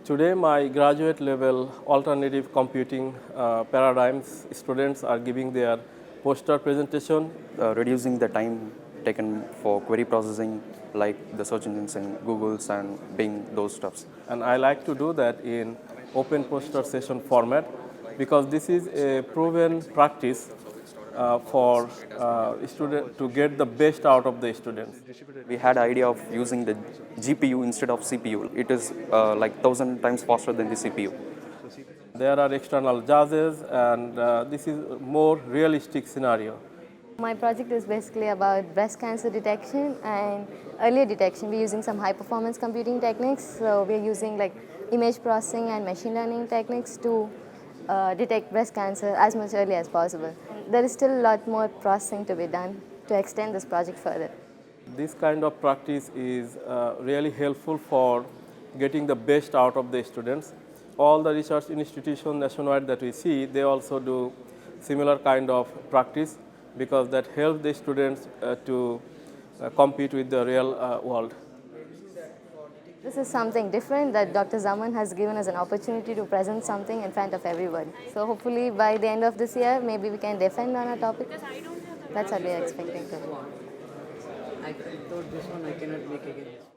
Today, my graduate level alternative computing paradigms students are giving their poster presentation. Reducing the time taken for query processing, like the search engines in Google's and Bing, those stuffs. And I like to do that in open poster session format because this is a proven practice for student to get the best out of the students. We had idea of using the GPU instead of CPU. It is like 1,000 times faster than the CPU. There are external judges, and this is a more realistic scenario. My project is basically about breast cancer detection and earlier detection. We're using some high performance computing techniques. So we're using like image processing and machine learning techniques to detect breast cancer as much early as possible. There is still a lot more processing to be done to extend this project further. This kind of practice is really helpful for getting the best out of the students. All the research institutions nationwide that we see, they also do similar kind of practice because that helps the students to compete with the real world. This is something different that Dr. Zaman has given us an opportunity to present something in front of everybody. So hopefully by the end of this year, maybe we can defend on a topic. That's what we are expecting to do. I thought this one I cannot make again.